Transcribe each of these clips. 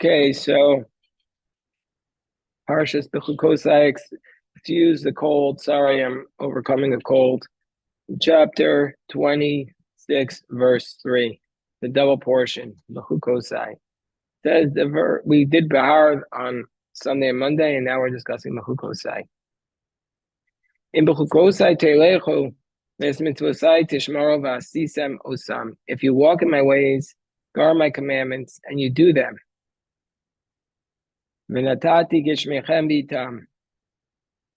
Okay, so Parshas Bechukotai, excuse the cold. Sorry, I'm overcoming a cold. Chapter 26, verse 3, the double portion, Bechukotai. Says we did Bahar on Sunday and Monday, and now we're discussing Bechukotai. In Bechukotai Teilechu, Mitzvosai Tishmaro V'asisem Osam. If you walk in my ways, guard my commandments, and you do them. V'natati gishmechem b'itam.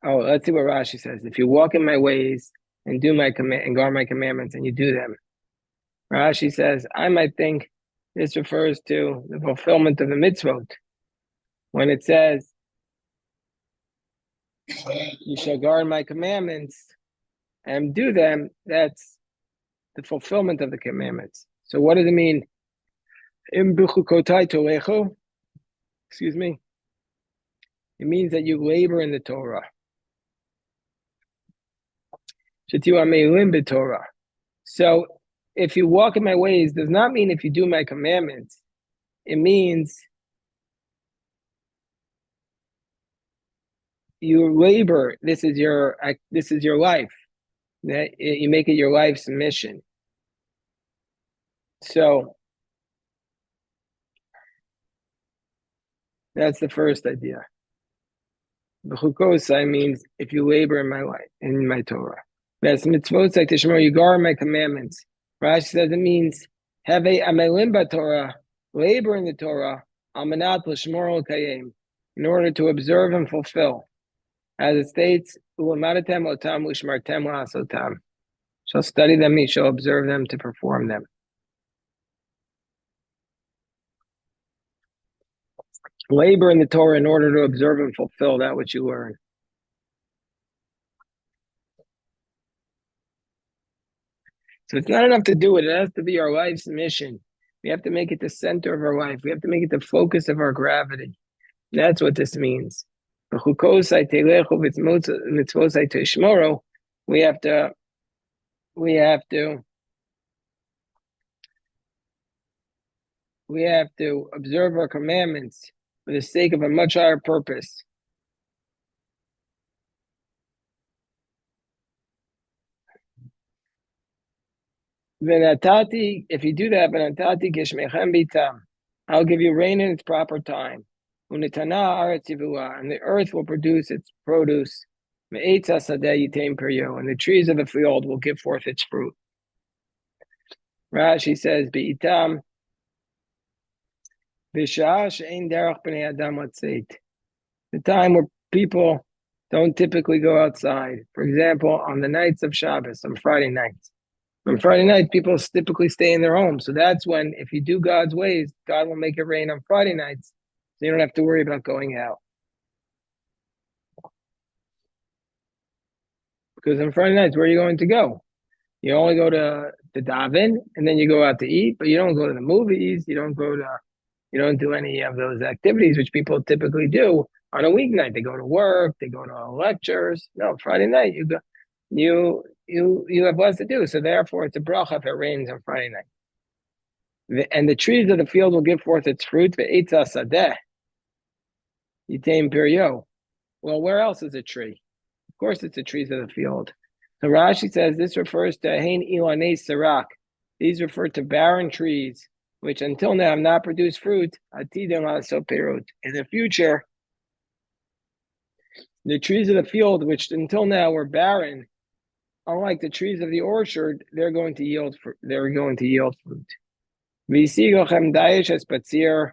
Oh, let's see what Rashi says. If you walk in my ways and do my command and guard my commandments and you do them, Rashi says, I might think this refers to the fulfillment of the mitzvot. When it says, you shall guard my commandments and do them, that's the fulfillment of the commandments. So what does it mean? Im Bechukotai tolecho? Excuse me. It means that you labor in the Torah. Shetiu amelim b'Torah. So if you walk in my ways does not mean if you do my commandments. It means you labor. This is your life. That you make it your life's mission. So that's the first idea. B'chukosai means if you labor in my life, in my Torah. That's mitzvosai tishmor, you guard my commandments. Rashi says it means have a amelim b'Torah, labor in the Torah, almanat l'shmor l'kayim, in order to observe and fulfill. As it states, u'amadatem otam u'shmartem la'asotam. Shall study them, you shall observe them to perform them. Labor in the Torah in order to observe and fulfill that which you learn. So it's not enough to do it. It has to be our life's mission. We have to make it the center of our life. We have to make it the focus of our gravity. That's what this means. We have to observe our commandments for the sake of a much higher purpose. If you do that, I'll give you rain in its proper time. And the earth will produce its produce. And the trees of the field will give forth its fruit. Rashi says, the time where people don't typically go outside. For example, on the nights of Shabbos, on Friday nights. On Friday nights, people typically stay in their homes. So that's when, if you do God's ways, God will make it rain on Friday nights. So you don't have to worry about going out. Because on Friday nights, where are you going to go? You only go to daven, and then you go out to eat, but you don't go to the movies. You don't do any of those activities which people typically do on a weeknight. They go to work, they go to lectures. No, Friday night you have less to do. So therefore, it's a bracha if it rains on Friday night. And the trees of the field will give forth its fruit. Ve'etza sadeh yitain piryo. Well, where else is a tree? Of course, it's the trees of the field. So Rashi says this refers to hein ilanei sarak. These refer to barren trees, which until now have not produced fruit. Atidim la'asot perut. In the future, the trees of the field, which until now were barren, unlike the trees of the orchard, they're going to yield fruit. V'yisigochem dayish es batzir,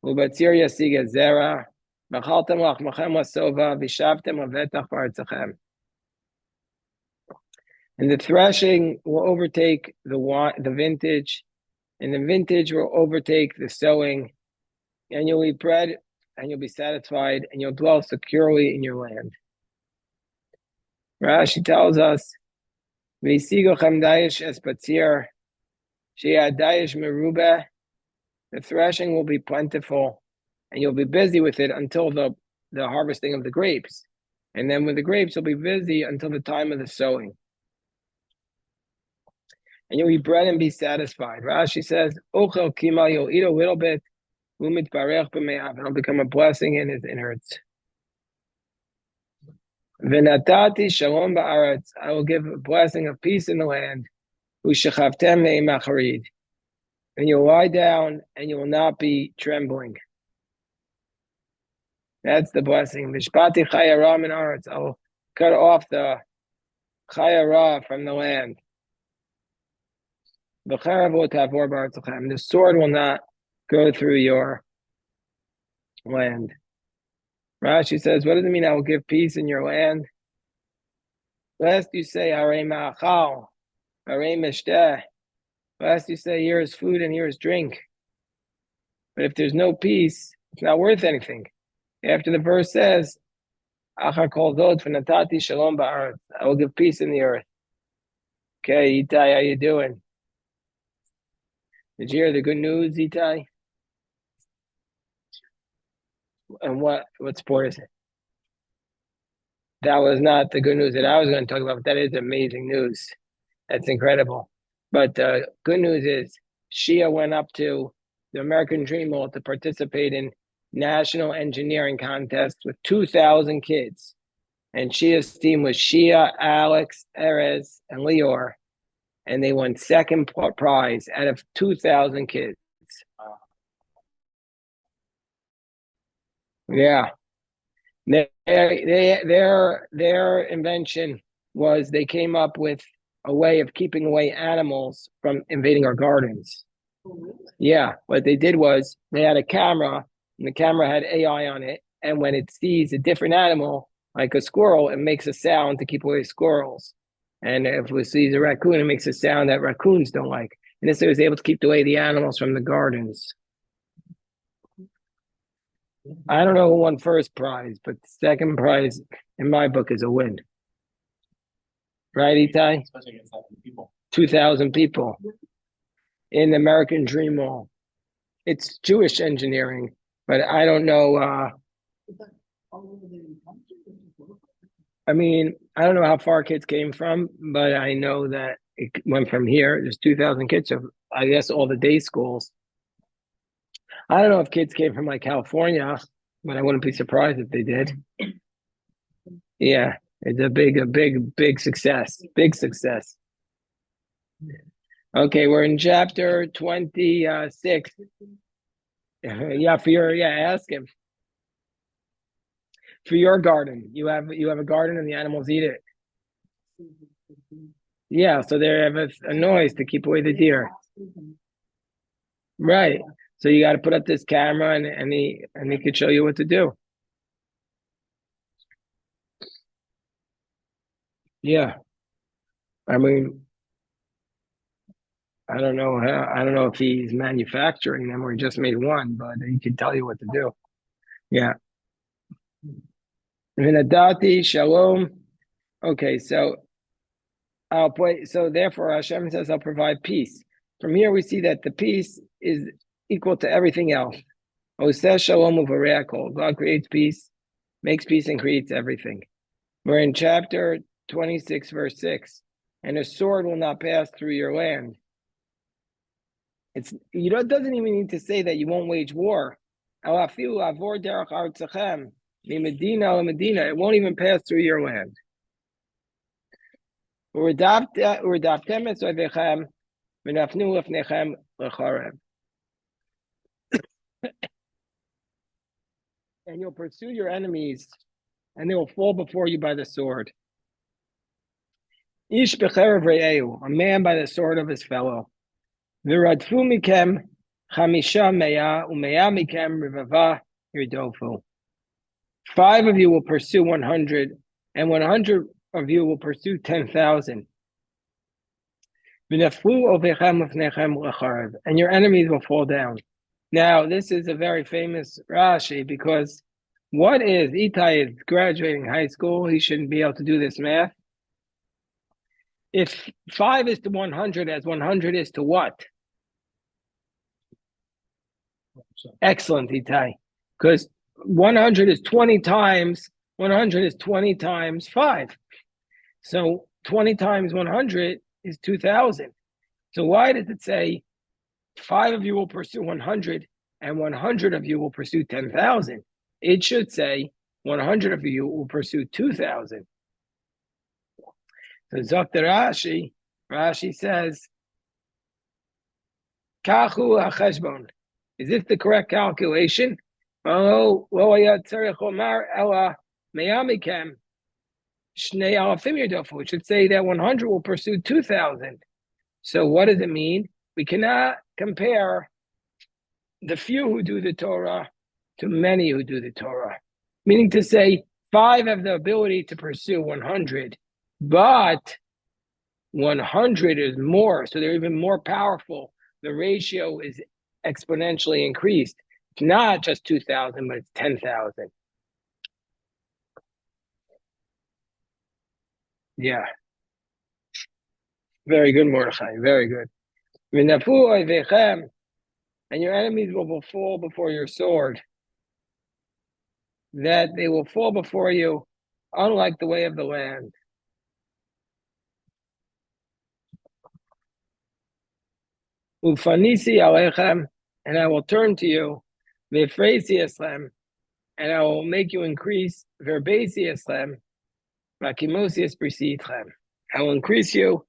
u'batzir yasiga zera, v'chaltem lachmachem lasova, v'shavtem avetach ba'artzachem. And the threshing will overtake the vintage, and the vintage will overtake the sowing, and you'll eat bread, and you'll be satisfied, and you'll dwell securely in your land. Rashi tells us, V'yisigochem dayish es batzir, she'ad dayish merubeh, the threshing will be plentiful, and you'll be busy with it until the harvesting of the grapes. And then with the grapes, you'll be busy until the time of the sowing. And you'll eat bread and be satisfied. Rashi says, Ochel kimal, you'll eat a little bit. and I'll become a blessing in his innards. V'natati shalom ba'aretz, I will give a blessing of peace in the land. U'shechavtem me'im, and you'll lie down and you will not be trembling. That's the blessing. Mishpati chayara min aretz, I will cut off the chayara from the land. The sword will not go through your land. Rashi says, what does it mean? I will give peace in your land. Lest you say, Harei ma'achal, Harei meshteh. Lest you say, here is food and here is drink. But if there's no peace, it's not worth anything. After the verse says, Achar kol zot v'natati shalom ba'aretz, I will give peace in the earth. Okay, Itai, how you doing? Did you hear the good news, Itai? And what sport is it? That was not the good news that I was going to talk about, but that is amazing news. That's incredible. But good news is Shia went up to the American Dream Hall to participate in national engineering contest with 2,000 kids. And Shia's team was Shia, Alex, Erez, and Lior. And they won second prize out of 2,000 kids. Yeah. Their invention was they came up with a way of keeping away animals from invading our gardens. Yeah, what they did was they had a camera, and the camera had AI on it, and when it sees a different animal, like a squirrel, it makes a sound to keep away squirrels. And if it sees a raccoon, it makes a sound that raccoons don't like. And this was able to keep away the animals from the gardens. I don't know who won first prize, but the second prize in my book is a win. Right, Itai? Especially against 2,000 people in the American Dream Hall. It's Jewish engineering, but I don't know. I mean, I don't know how far kids came from, but I know that it went from here. There's 2,000 kids, so I guess all the day schools. I don't know if kids came from like California, but I wouldn't be surprised if they did. Yeah, it's a big success. Big success. Okay, we're in chapter 26. Ask him. For your garden, you have a garden and the animals eat it. Yeah, so they have a noise to keep away the deer. Right. So you got to put up this camera and he could show you what to do. Yeah. I mean, I don't know if he's manufacturing them or he just made one, but he can tell you what to do. Yeah. Vinadati shalom. Okay, so therefore Hashem says I'll provide peace. From here we see that the peace is equal to everything else. Oseh shalom uvareakol. God creates peace, makes peace, and creates everything. We're in chapter 26, verse 6. And a sword will not pass through your land. It doesn't even need to say that you won't wage war. It won't even pass through your land. And you'll pursue your enemies, and they will fall before you by the sword. Ish b'cherev re'eu, a man by the sword of his fellow. V'radfu mikem chamisha meya umeya mikem rivava yirdofu. 5 of you will pursue 100, and 100 of you will pursue 10,000. And your enemies will fall down. Now, this is a very famous Rashi because what is Itai is graduating high school? He shouldn't be able to do this math. If 5 is to 100, as 100 is to what? Excellent, Itai. Because 100 is 20 times 5. So 20 times 100 is 2,000. So why does it say 5 of you will pursue 100 and 100 of you will pursue 10,000. It should say 100 of you will pursue 2,000. So Dr. Rashi says, Kachu hacheshbon. Is this the correct calculation? It should say that 100 will pursue 2,000. So what does it mean? We cannot compare the few who do the Torah to many who do the Torah. Meaning to say, 5 have the ability to pursue 100, but 100 is more, so they're even more powerful. The ratio is exponentially increased. It's not just 2,000, but it's 10,000. Yeah. Very good, Mordechai. Very good. And your enemies will fall before your sword. That they will fall before you, unlike the way of the land. Ufanisi alechem, and I will turn to you. V'freisi eslem, and I will make you increase. Verbesi eslem, v'akimosius prisitchem. I will increase you,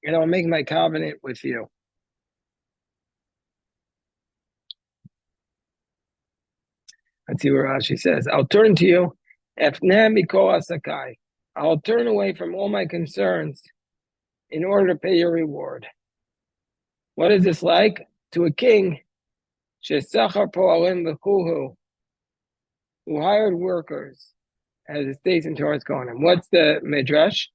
and I will make my covenant with you. Let's see what Rashi says. I'll turn to you. Efnem mikol asakai. I'll turn away from all my concerns in order to pay your reward. What is this like? To a king, shesachar po'alim v'chuhu, who hired workers, as it states in Torah's Kohanim. What's the midrash?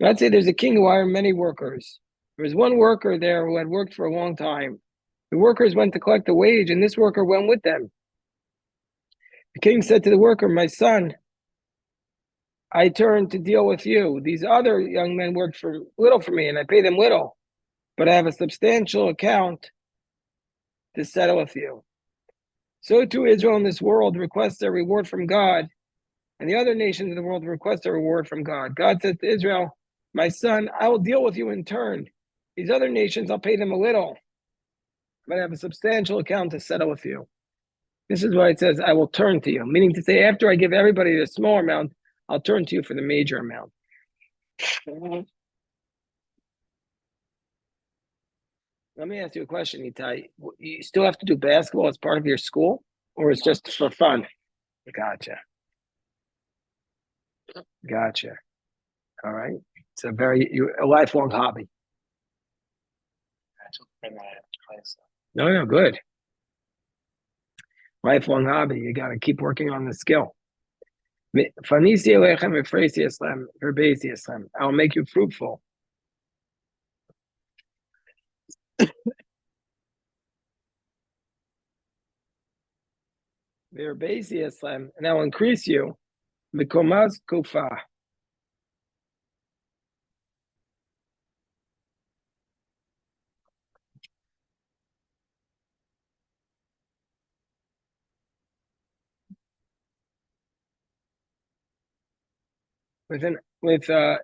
Let's say there's a king who hired many workers. There was one worker there who had worked for a long time. The workers went to collect the wage, and this worker went with them. The king said to the worker, my son, I turn to deal with you. These other young men worked for little for me, and I pay them little. But I have a substantial account to settle with you. So too Israel in this world requests a reward from God, and the other nations in the world request a reward from God. God says to Israel, my son, I will deal with you in turn. These other nations, I'll pay them a little, but I have a substantial account to settle with you. This is why it says, I will turn to you, meaning to say, after I give everybody the small amount, I'll turn to you for the major amount. Let me ask you a question, Itai. You still have to do basketball as part of your school, or it's just for fun? Gotcha. All right. It's a lifelong hobby. No, good. Lifelong hobby. You got to keep working on the skill. I'll make you fruitful. And I will increase you. Mikomas kufa.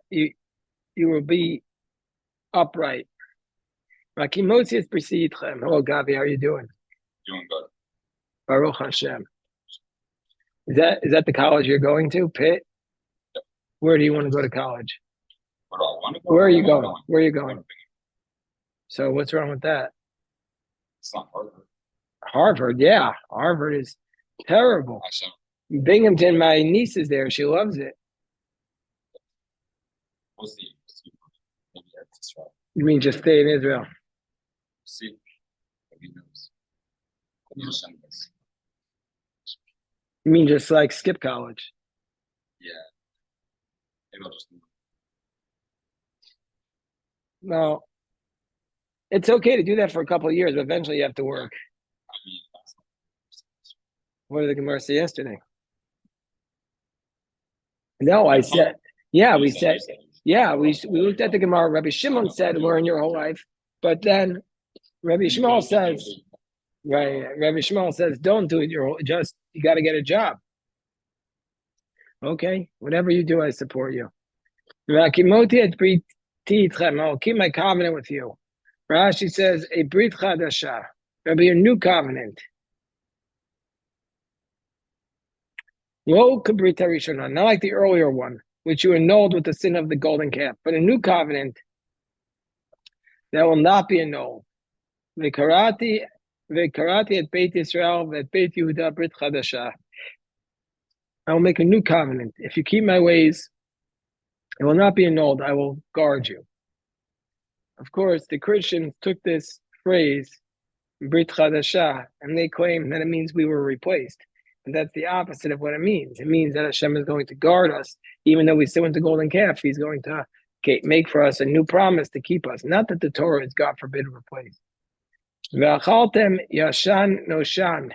You will be upright. Makimosius presidchem. Hello, Gavi. How are you doing? Doing good. Baruch Hashem. Is that the college you're going to? Pitt? Yep. Where do you want to go to college? Where do I want to go? Where are you going? Where are you going? So what's wrong with that? It's not Harvard. Harvard, yeah. Harvard is terrible. Binghamton, my niece is there. She loves it. What's the maybe that's right. You mean just stay in Israel? See, maybe knows. You mean just like skip college? Yeah. Maybe I'll just. No. It's okay to do that for a couple of years, but eventually you have to work. I mean, what did the Gemara say yesterday? No, I said, yeah, we said, yeah, we looked at the Gemara. Rabbi Shimon said, learn your whole life. But then Rabbi Shimon says, right, Rabbi Shimon says, don't do it. You got to get a job. Okay, whatever you do, I support you. I'll keep my covenant with you. Rashi says, a brit chadasha. There'll be a new covenant. Lo kabrit harishona, not like the earlier one, which you annulled with the sin of the golden calf, but a new covenant that will not be annulled. V'karati et Beit Yisrael v'et Beit Yehuda brit chadasha. I will make a new covenant. If you keep my ways, it will not be annulled. I will guard you. Of course, the Christians took this phrase, Brit Chadasha, and they claim that it means we were replaced. But that's the opposite of what it means. It means that Hashem is going to guard us. Even though we sin with the golden calf, he's going to make for us a new promise to keep us. Not that the Torah is, God forbid, replaced. V'achaltem yashan noshan,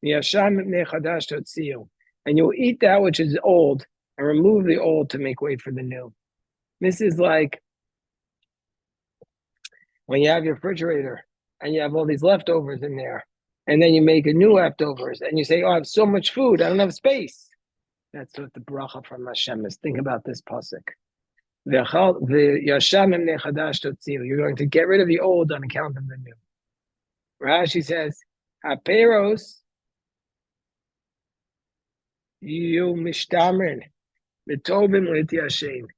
yashan mipnei chadash totziu. And you'll eat that which is old and remove the old to make way for the new. This is like when you have your refrigerator and you have all these leftovers in there, and then you make a new leftovers, and you say, "Oh, I have so much food, I don't have space." That's what the bracha from Hashem is. Think about this pasuk. You're going to get rid of the old on account of the new. Rashi says, "Haperos you mishtamrin b'tovim l'tiashen."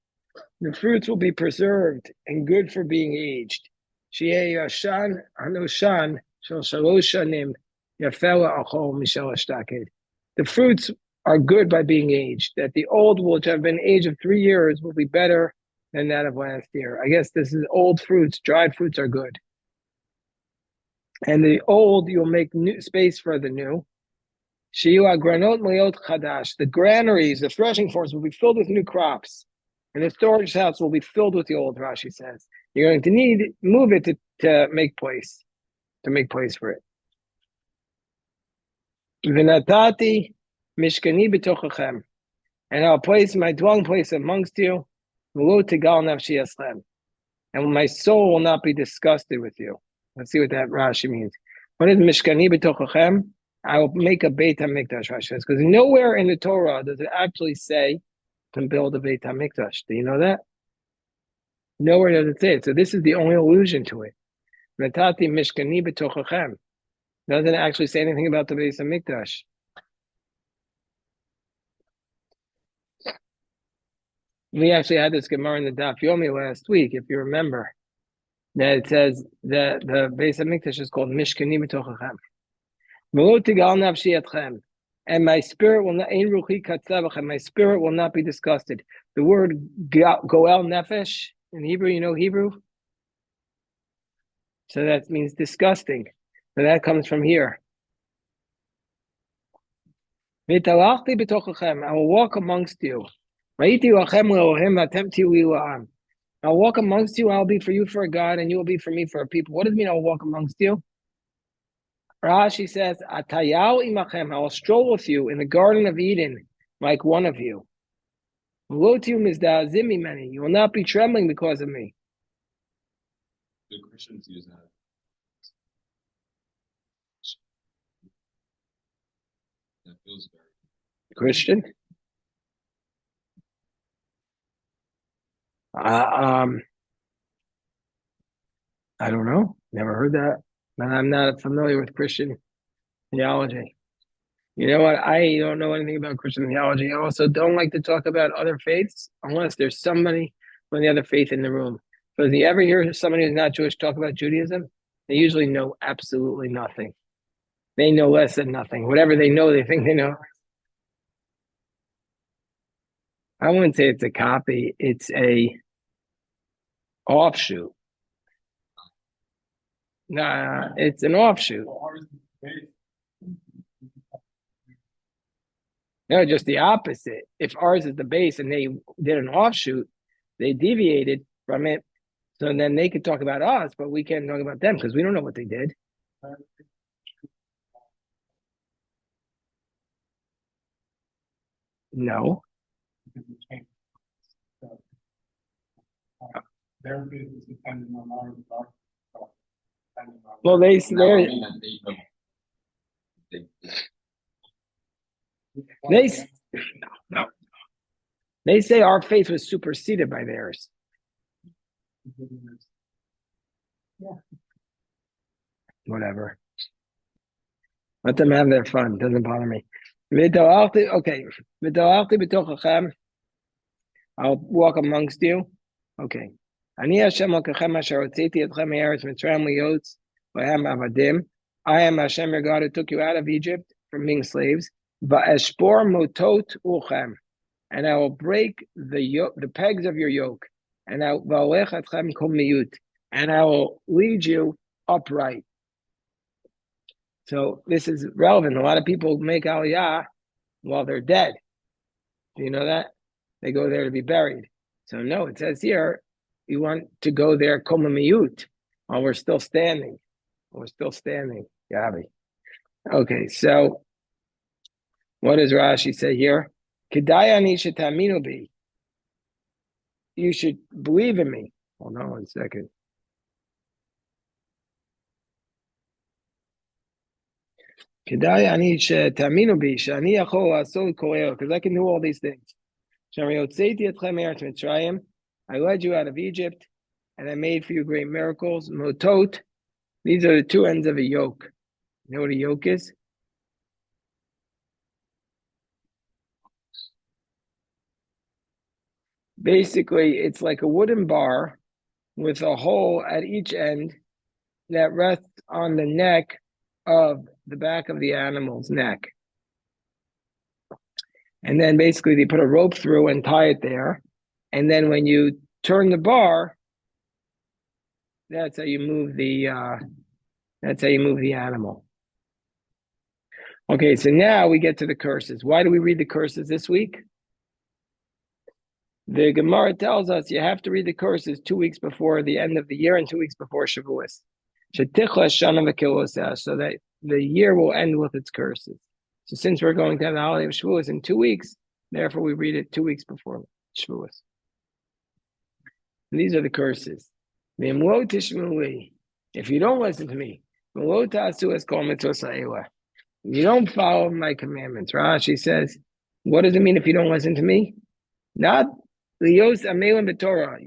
The fruits will be preserved and good for being aged. Shi'eh yashan hanoshan shel shalosh shanim yafela achol mishel ashtaked. The fruits are good by being aged. That the old, which have been aged of 3 years, will be better than that of last year. I guess this is old fruits. Dried fruits are good. And the old, you'll make new space for the new. Shi'u agranot meliot chadash. The granaries, the threshing floors will be filled with new crops. And the storage house will be filled with the old, Rashi says. You're going to move it to make place for it. V'natati mishkani b'tochachem. And I'll place my dwelling place amongst you. V'lo tigal nafshi eslem. And my soul will not be disgusted with you. Let's see what that Rashi means. What is mishkani b'tochachem? I will make a Beit HaMikdash, Rashi says. Because nowhere in the Torah does it actually say to build a Beit HaMikdash. Do you know that? Nowhere does it say it. So this is the only allusion to it. Natati mishkani b'tochachem. Doesn't actually say anything about the Beit HaMikdash. We actually had this Gemara in the Daf Yomi last week, if you remember, that it says that the Beit HaMikdash is called mishkani b'tochachem. V'lo tigal nafshi etchem. And my spirit will not, my spirit will not be disgusted. The word goel nefesh in Hebrew, you know Hebrew? So that means disgusting. So that comes from here. I will walk amongst you. I'll walk amongst you, I'll be for you for a God, and you will be for me for a people. What does it mean I'll walk amongst you? Rashi says, Atayal imachem, I will stroll with you in the Garden of Eden, like one of you. You will not be trembling because of me. The Christians use that. That feels very Christian? I don't know. Never heard that. And I'm not familiar with Christian theology. You know what? I don't know anything about Christian theology. I also don't like to talk about other faiths unless there's somebody from the other faith in the room. So if you ever hear somebody who's not Jewish talk about Judaism, they usually know absolutely nothing. They know less than nothing. Whatever they know, they think they know. I wouldn't say it's a copy. It's a offshoot. Nah, it's an offshoot. No, just the opposite. If ours is the base and they did an offshoot, they deviated from it. So then they could talk about us, but we can't talk about them because we don't know what they did. No. Their faith is dependent on ours. Well, no, I mean that no. They say our faith was superseded by theirs. Yeah. Whatever. Let them have their fun. Doesn't bother me. Okay. I'll walk amongst you. Okay. Ani Hashem Elokechem asher hotziti etchem me'eretz Mitzrayim liyotz lehem avadim. I am Hashem your God who took you out of Egypt from being slaves. Va'eshbor motot ulchem. And I will break the pegs of your yoke. And I va'olech etchem kol miyut. And I will lead you upright. So this is relevant. A lot of people make Aliyah while they're dead. Do you know that? They go there to be buried. So no, it says here, you want to go there komamiyut while we're still standing. We're still standing, Gabi. Okay, so what does Rashi say here? Kedayani shetaminu bi. You should believe in me. Hold on 1 second. Kedayani shetaminu bi shani yachol asol koel, because I can do all these things. I led you out of Egypt, and I made for you great miracles. Motot, these are the two ends of a yoke. You know what a yoke is? Basically, it's like a wooden bar with a hole at each end that rests on the neck of the back of the animal's neck. And then basically they put a rope through and tie it there. And then when you turn the bar, that's how you move the animal. Okay, so now we get to the curses. Why do we read the curses this week? The Gemara tells us you have to read the curses 2 weeks before the end of the year and 2 weeks before Shavuos. So that the year will end with its curses. So since we're going to have the holiday of Shavuos in 2 weeks, therefore we read it 2 weeks before Shavuos. And these are the curses. If you don't listen to me, you don't follow my commandments. Rashi says, what does it mean if you don't listen to me? Not Lios Amelim B'Torah.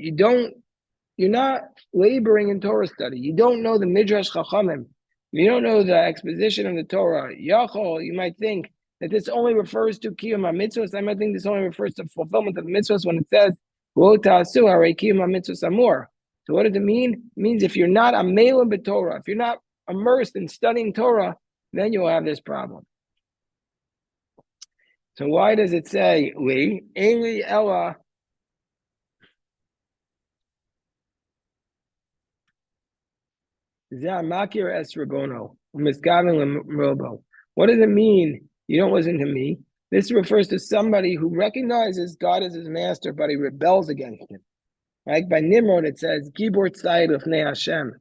You're not laboring in Torah study. You don't know the Midrash Chachamim. You don't know the exposition of the Torah. Yachol, you might think that this only refers to Kiyum HaMitzvos. I might think this only refers to fulfillment of the mitzvos when it says, Lo ta'asu harei Kiyum HaMitzvos amor. So what does it mean? It means if you're not Amelim B'Torah, if you're not immersed in studying Torah, then you'll have this problem. So why does it say, Li, Eli Ella, Zamakir es Rabono, Miskavin Robo. What does it mean? You don't listen to me. This refers to somebody who recognizes God as his master, but he rebels against him. Like by Nimrod, it says, Gibor Tzayid Lefnei Hashem.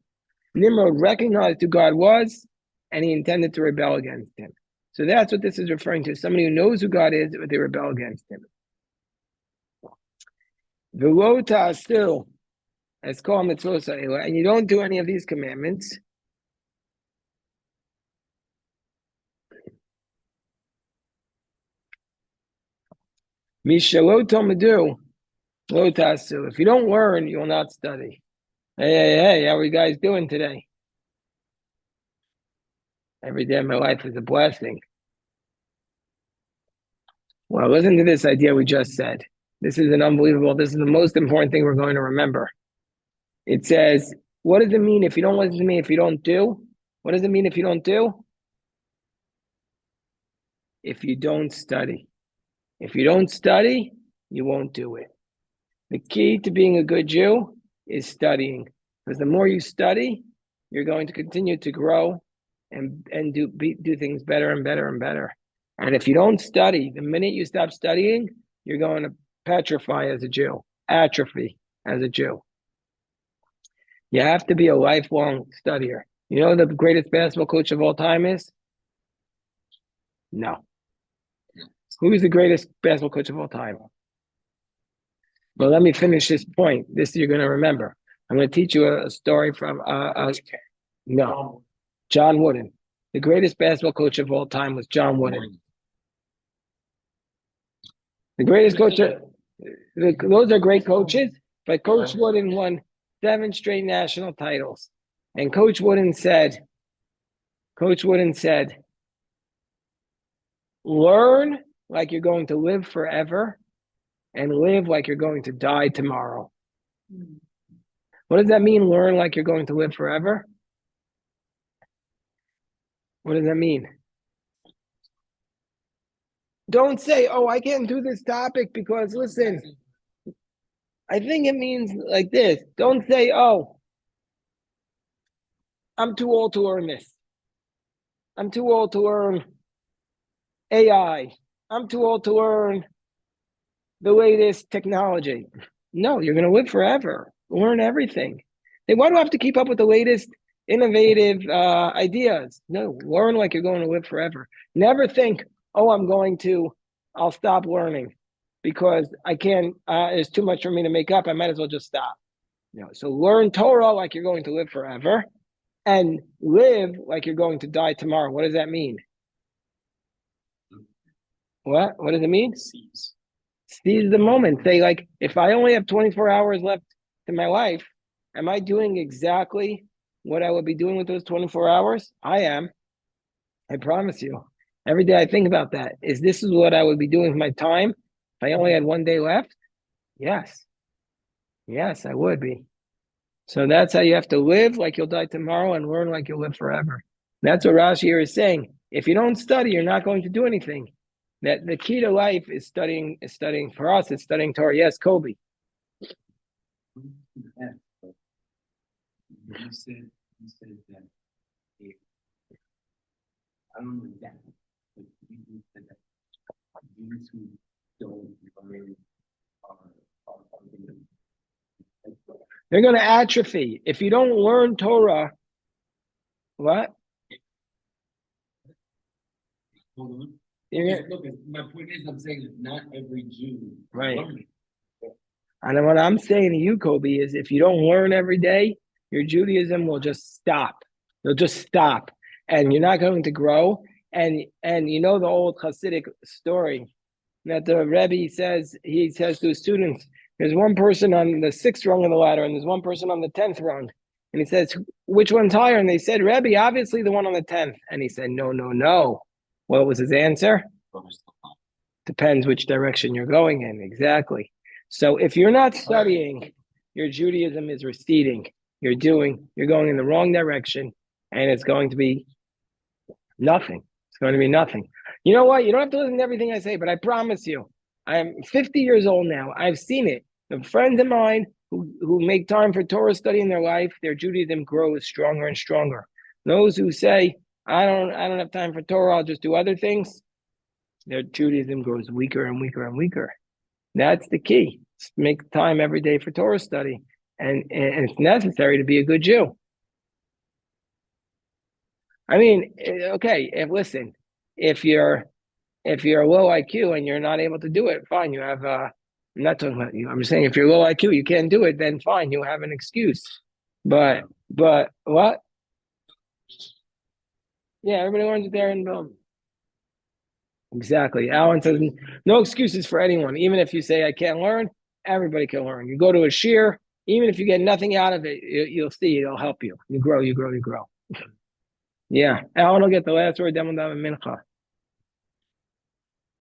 Nimrod recognized who God was, and he intended to rebel against him. So that's what this is referring to. Somebody who knows who God is, but they rebel against him. V'lo ta'asu es kol mitzvos ha'ela, and you don't do any of these commandments. Mishalo tomadu lo ta'asu. If you don't learn, you will not study. Hey, how are you guys doing today? Every day of my life is a blessing. Well, listen to this idea we just said. This is the most important thing we're going to remember. It says, what does it mean if you don't listen to me, if you don't do? What does it mean if you don't do? If you don't study. If you don't study, you won't do it. The key to being a good Jew is studying. Because the more you study, you're going to continue to grow and do things better and better and better. And if you don't study, the minute you stop studying, you're going to petrify as a Jew, atrophy as a Jew. You have to be a lifelong studier. You know who the greatest basketball coach of all time is? No. Who is the greatest basketball coach of all time? Well, let me finish this point. This you're going to remember. I'm going to teach you a story from no, John Wooden. The greatest basketball coach of all time was John Wooden. The greatest coach. Those are great coaches, but Coach Wooden won 7 straight national titles. And Coach Wooden said, learn like you're going to live forever and live like you're going to die tomorrow. What does that mean, learn like you're going to live forever? What does that mean? Don't say, oh, I can't do this topic because, listen, I think it means like this. Don't say, oh, I'm too old to learn this. I'm too old to learn AI. I'm too old to learn the latest technology. No, you're going to live forever. Learn everything. Then why do I have to keep up with the latest innovative ideas? No, learn like you're going to live forever. Never think, oh, I'll stop learning because I can't, it's too much for me to make up. I might as well just stop. So learn Torah like you're going to live forever and live like you're going to die tomorrow. What does that mean? What does it mean? Seize the moment. Say, like, if I only have 24 hours left in my life, am I doing exactly what I would be doing with those 24 hours? I am. I promise you. Every day I think about that. This is what I would be doing with my time if I only had one day left? Yes. Yes, I would be. So that's how you have to live like you'll die tomorrow and learn like you'll live forever. That's what Rashi here is saying. If you don't study, you're not going to do anything. That the key to life is studying for us, it's studying Torah. Yes, Kobe. You said that if, I don't know exactly, but you said that these who don't learn are They're going to atrophy. If you don't learn Torah, what? hold on. You're Look, my point is, I'm saying that not every Jew Right. learning. And what I'm saying to you, Kobe, is if you don't learn every day, your Judaism will just stop. You'll just stop, and you're not going to grow. And you know the old Hasidic story that the Rebbe says, he says to his students, there's one person on the 6th rung of the ladder, and there's one person on the 10th rung. And he says, which one's higher? And they said, Rebbe, obviously the one on the 10th. And he said, no, no, no. What was his answer? Depends which direction you're going in. Exactly. So if you're not studying, your Judaism is receding. You're going in the wrong direction, and it's going to be nothing. It's going to be nothing. You know what? You don't have to listen to everything I say, but I promise you, I'm 50 years old now. I've seen it. The friends of mine who make time for Torah study in their life, their Judaism grows stronger and stronger. Those who say, I don't have time for Torah, I'll just do other things, their Judaism grows weaker and weaker and weaker. That's the key. Make time every day for Torah study. And it's necessary to be a good Jew. I mean, okay, if you're low IQ and you're not able to do it, fine. You have I'm not talking about you. I'm just saying if you're low IQ, you can't do it, then fine, you have an excuse. But what? Yeah, everybody learns it there and boom. Exactly. Alan says no excuses for anyone. Even if you say I can't learn, everybody can learn. You go to a shear, even if you get nothing out of it, you'll see it'll help you. You grow, you grow, you grow. Yeah. Alan will get the last word, then we'll have a mincha.